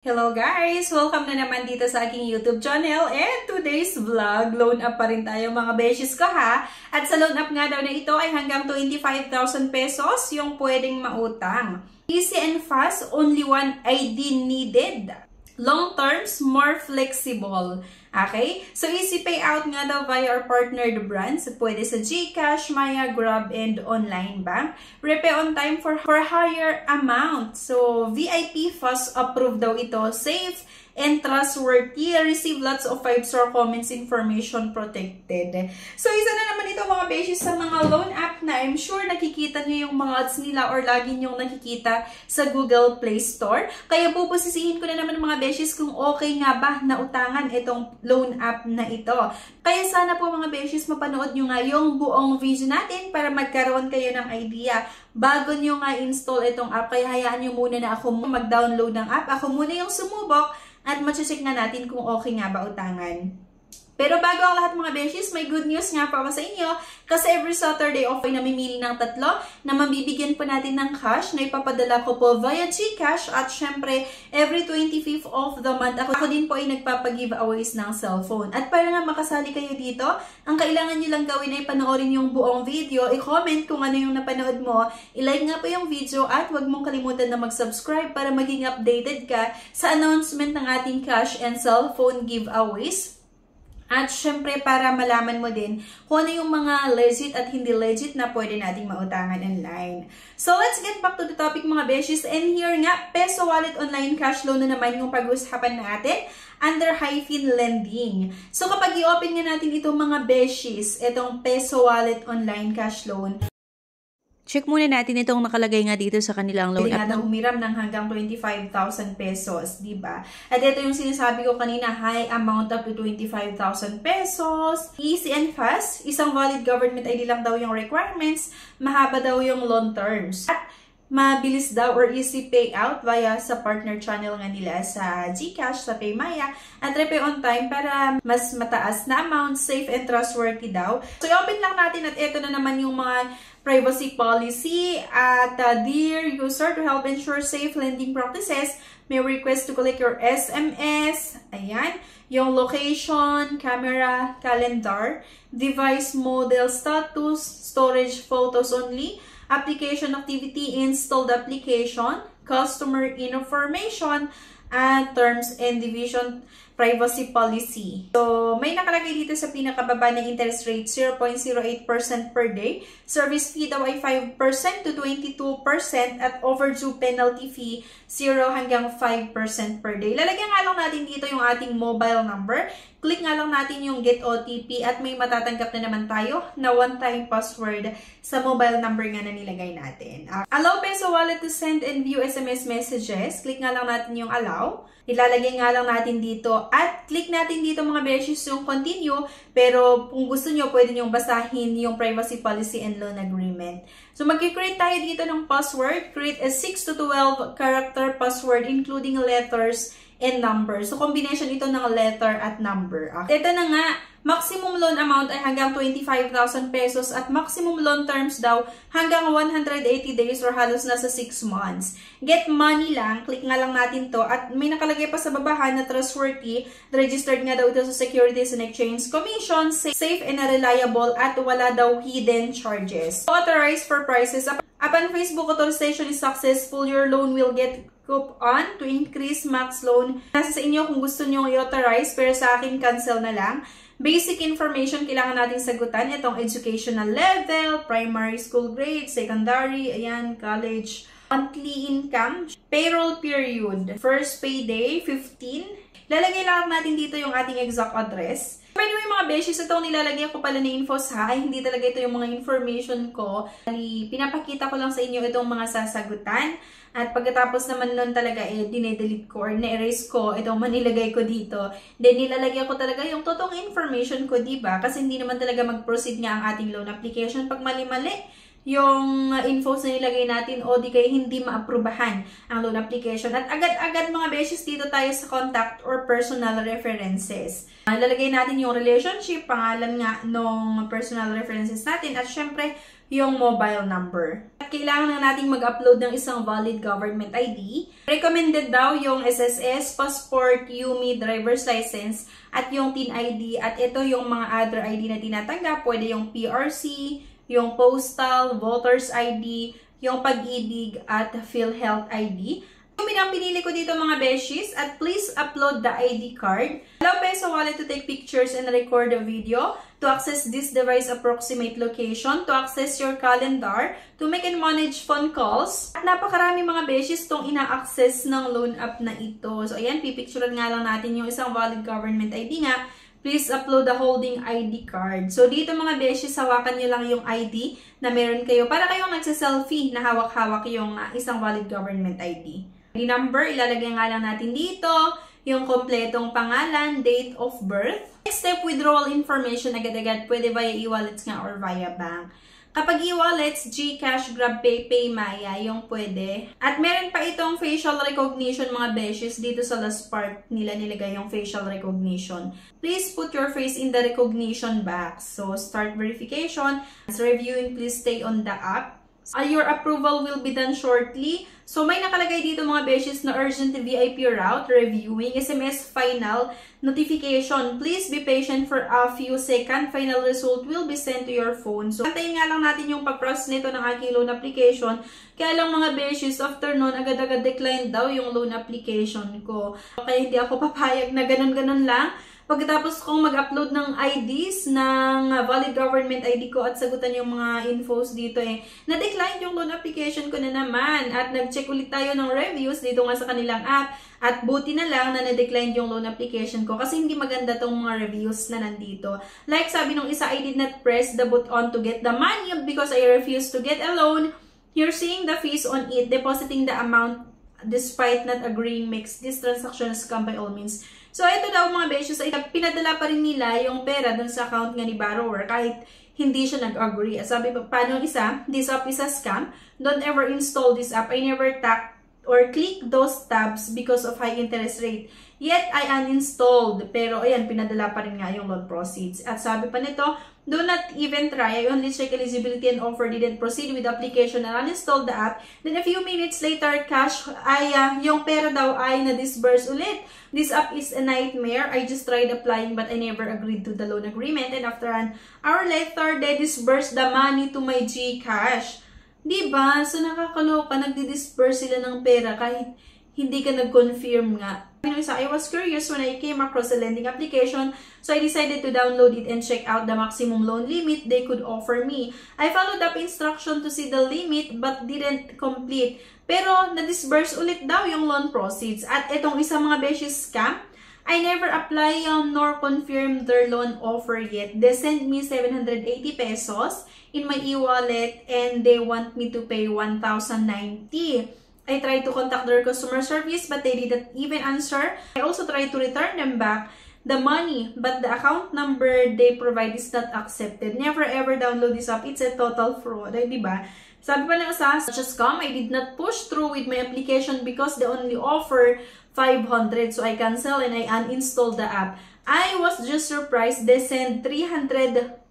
Hello guys! Welcome na naman dito sa aking YouTube channel and today's vlog, loan up pa rin tayo mga beshes ko ha. At sa loan up nga daw na ito ay hanggang 25,000 pesos yung pwedeng mautang. Easy and fast, only one ID needed. Long terms, more flexible. Okay? So, easy payout nga daw via our partnered brands. Pwede sa GCash, Maya, Grab, and online bank. Repay on time for higher amount. So, VIP fast approved daw ito. Safe and trustworthy. Receive lots of 5-star comments, information protected. So, isa na naman ito mga beshes sa mga loan app na I'm sure nakikita nyo yung mga ads nila or lagi nyong nakikita sa Google Play Store. Kaya pupusisihin ko na naman mga beshes kung okay nga ba na utangan itong loan app na ito. Kaya sana po mga beshes mapanood nyo nga yung buong video natin para magkaroon kayo ng idea bago nyo nga install itong app. Kaya hayaan nyo muna na ako mag-download ng app. Ako muna yung sumubok at machecheck na natin kung okay nga ba utangan. Pero bago ang lahat mga beshes, may good news nga pa sa inyo kasi every Saturday off ay namimili ng tatlo na mabibigyan po natin ng cash na ipapadala ko po via GCash at syempre every 25th of the month ako din po ay nagpapag-giveaways ng cellphone. At para nga makasali kayo dito, ang kailangan nyo lang gawin ay panoorin yung buong video, i-comment kung ano yung napanood mo, i-like nga po yung video at huwag mong kalimutan na mag-subscribe para maging updated ka sa announcement ng ating cash and cellphone giveaways. At syempre para malaman mo din kung ano yung mga legit at hindi legit na pwede nating mautangan online. So let's get back to the topic mga beshes. And here nga, Peso Wallet Online Cash Loan na naman yung pag-usapan natin under Hyphen Lending. So kapag i-open nga natin itong mga beshes, itong Peso Wallet Online Cash Loan, check muna natin itong nakalagay nga dito sa kanilang loan app. Na humiram ng hanggang 25,000 pesos, di ba? At ito yung sinasabi ko kanina, high amount up to 25,000 pesos. Easy and fast. Isang valid government ID lang daw yung requirements. Mahaba daw yung loan terms. At mabilis daw or easy payout via sa partner channel nga nila sa GCash, sa PayMaya, at repay on time para mas mataas na amount, safe and trustworthy daw. So, i-open lang natin at ito na naman yung mga privacy policy at dear user, to help ensure safe lending practices, may request to collect your SMS, ayan, yung location, camera, calendar, device model, status, storage photos only, application activity, installed application, customer information, and terms and division privacy policy. So, may nakalagay dito sa pinakababa na interest rate, 0.08% per day. Service fee daw ay 5% to 22% at overdue penalty fee, 0 hanggang 5% per day. Lalagyan nga lang natin dito yung ating mobile number. Click nga lang natin yung get OTP at may matatanggap na naman tayo na one-time password sa mobile number nga na nilagay natin. Allow Peso Wallet to send and view SMS messages. Click nga lang natin yung allow. Ilalagay nga lang natin dito at click natin dito mga beshes yung continue, pero kung gusto nyo, pwede nyo basahin yung privacy policy and loan agreement. So mag-create tayo dito ng password. Create a 6 to 12 character password including letters and numbers. So combination ito ng letter at number. Okay. Ito na nga, maximum loan amount ay hanggang 25,000 pesos at maximum loan terms daw hanggang 180 days or halos nasa 6 months. Get money lang, click nga lang natin to at may nakalagay pa sa babahan na trustworthy, registered nga daw ito sa Securities and Exchange Commission, safe and reliable at wala daw hidden charges. Authorized for prices. Upon Facebook authorization is successful, your loan will get coupon to increase max loan. Nasa sa inyo kung gusto nyo i-authorize, pero sa akin cancel na lang. Basic information kailangan natin sagutan. Itong educational level, primary school grade, secondary, ayan, college, monthly income, payroll period, first payday, 15. Lalagay lang natin dito yung ating exact address. By the way mga beshes, itong nilalagay ko pala na infos ha, ay hindi talaga ito yung mga information ko. Pinapakita ko lang sa inyo itong mga sasagutan. At pagkatapos naman nun talaga, dinedelete ko or na-erase ko itong manilagay ko dito. Then, nilalagyan ko talaga yung totoong information ko, diba? Kasi hindi naman talaga mag-proceed nga ang ating loan application pag mali-mali yung infos na nilagay natin o di kaya hindi maaprubahan ang loan application. At agad-agad mga beshes dito tayo sa contact or personal references. Lalagay natin yung relationship, pangalan nga nung personal references natin at syempre yung mobile number. At kailangan na nating mag-upload ng isang valid government ID. Recommended daw yung SSS, passport, UMI, driver's license, at yung TIN ID. At ito yung mga other ID na tinatanggap. Pwede yung PRC, yung postal, voters ID, yung pag-ibig, at PhilHealth ID. Ang pinili ko dito mga beshies, at please upload the ID card. Allow Peso Wallet to take pictures and record a video, to access this device approximate location, to access your calendar, to make and manage phone calls. At napakarami mga beshies tong ina-access ng loan app na ito. So ayan, pipicturean nga lang natin yung isang valid government ID nga. Please upload the holding ID card. So dito mga beshies, hawakan nyo lang yung ID na meron kayo para kayong nagsa-selfie na hawak-hawak yung isang valid government ID. The number, ilalagay nga lang natin dito, yung kompletong pangalan, date of birth. Next step, withdrawal information agad-agad, pwede via e-wallets nga or via bank. Kapag e-wallets, GCash, GrabPay, PayMaya, yung pwede. At meron pa itong facial recognition mga beshes, dito sa last part nila nilagay yung facial recognition. Please put your face in the recognition box. So, start verification. As reviewing, please stay on the app. Your approval will be done shortly. So, may nakalagay dito mga beshes na urgent VIP route, reviewing, SMS final, notification. Please be patient for a few seconds. Final result will be sent to your phone. So, antayin nga lang natin yung pag-process nito ng aking loan application. Kaya lang mga beshes, after nun, agad-agad decline daw yung loan application ko. Kaya hindi ako papayag na ganun-ganun lang. Pagkatapos kong mag-upload ng IDs, ng valid government ID ko at sagutan yung mga infos dito na-decline yung loan application ko na naman. At nag-check ulit tayo ng reviews dito nga sa kanilang app. At buti na lang na na-decline yung loan application ko kasi hindi maganda tong mga reviews na nandito. Like sabi nung isa, I did not press the button to get the money because I refused to get a loan. You're seeing the fees on it, depositing the amount despite not agreeing makes this transaction scam by all means. So, ito daw mga beshes, ay pinadala pa rin nila yung pera dun sa account nga ni borrower kahit hindi siya nag-agree. Sabi pa, paano isa? This app is a scam. Don't ever install this app. I never tap or click those tabs because of high interest rate. Yet, I uninstalled. Pero, ayan, pinadala pa rin nga yung loan proceeds. At sabi pa nito, do not even try. I only check eligibility and offer. Didn't proceed with the application and uninstalled the app. Then, a few minutes later, cash, yung pera daw ay na-disburse ulit. This app is a nightmare. I just tried applying but I never agreed to the loan agreement. And after an hour later, they disbursed the money to my GCash. Diba? So, nakakaloka. Nagdi-disburse sila ng pera kahit hindi ka nag-confirm nga. I was curious when I came across the lending application, so I decided to download it and check out the maximum loan limit they could offer me. I followed up instruction to see the limit but didn't complete. Pero na-disburse ulit daw yung loan proceeds. At itong isang mga beshes scam, I never apply nor confirm their loan offer yet. They sent me 780 pesos in my e-wallet and they want me to pay 1,090. I tried to contact their customer service but they didn't even answer. I also tried to return them back the money but the account number they provide is not accepted. Never ever download this app. It's a total fraud. Ay, diba? Sabi pa ng isa, such as scam, I did not push through with my application because they only offer 500. So I cancel and I uninstalled the app. I was just surprised they sent 312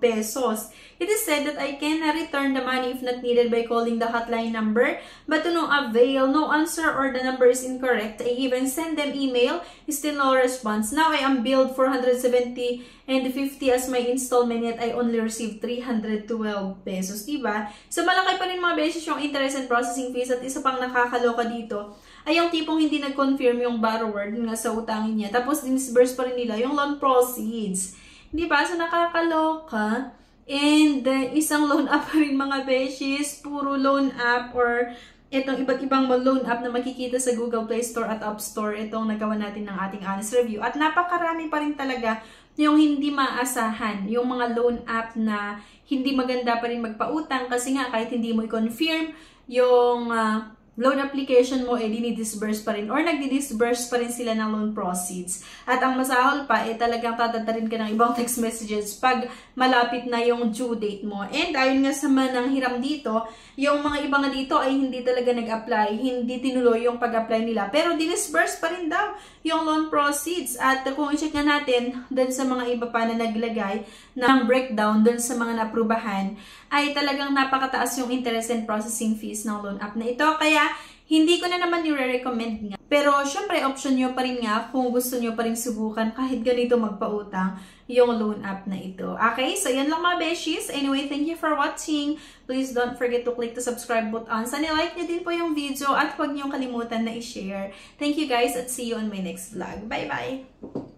pesos. It is said that I can return the money if not needed by calling the hotline number, but to no avail, no answer or the number is incorrect. I even send them email, still no response. Now I am billed 470 and 50 as my installment yet I only received 312 pesos, diba? So malaki pa rin mga beses yung interest and processing fees at isa pang nakakaloka dito ay yung tipong hindi nag-confirm yung borrower dun nga sa utangin niya. Tapos disburse pa rin nila yung loan proceeds. Diba? So nakakaloka. And isang loan app rin mga beshes, puro loan app or itong iba't ibang loan app na makikita sa Google Play Store at App Store, itong nagawa natin ng ating honest review. At napakarami pa rin talaga yung hindi maasahan, yung mga loan app na hindi maganda pa rin magpautang kasi nga kahit hindi mo i-confirm yung loan application mo, dinidisburse pa rin or nagdi-disburse pa rin sila ng loan proceeds. At ang masahol pa, talagang tatatarin ka ng ibang text messages pag malapit na yung due date mo. And ayun nga sa manang hiram dito, yung mga iba nga dito ay hindi talaga nag-apply, hindi tinuloy yung pag-apply nila. Pero dinisburse pa rin daw yung loan proceeds. At kung i-check nga natin dun sa mga iba pa na naglagay ng breakdown dun sa mga naprubahan, ay talagang napakataas yung interest and processing fees ng loan app na ito. Kaya, hindi ko na naman i-recommend nga. Pero, syempre, option nyo pa rin nga kung gusto nyo pa rin subukan kahit ganito magpautang yung loan app na ito. Okay? So, yan lang mga beshies. Anyway, thank you for watching. Please don't forget to click the subscribe button. Sana like nyo din po yung video at huwag nyo kalimutan na i-share. Thank you guys at see you on my next vlog. Bye-bye!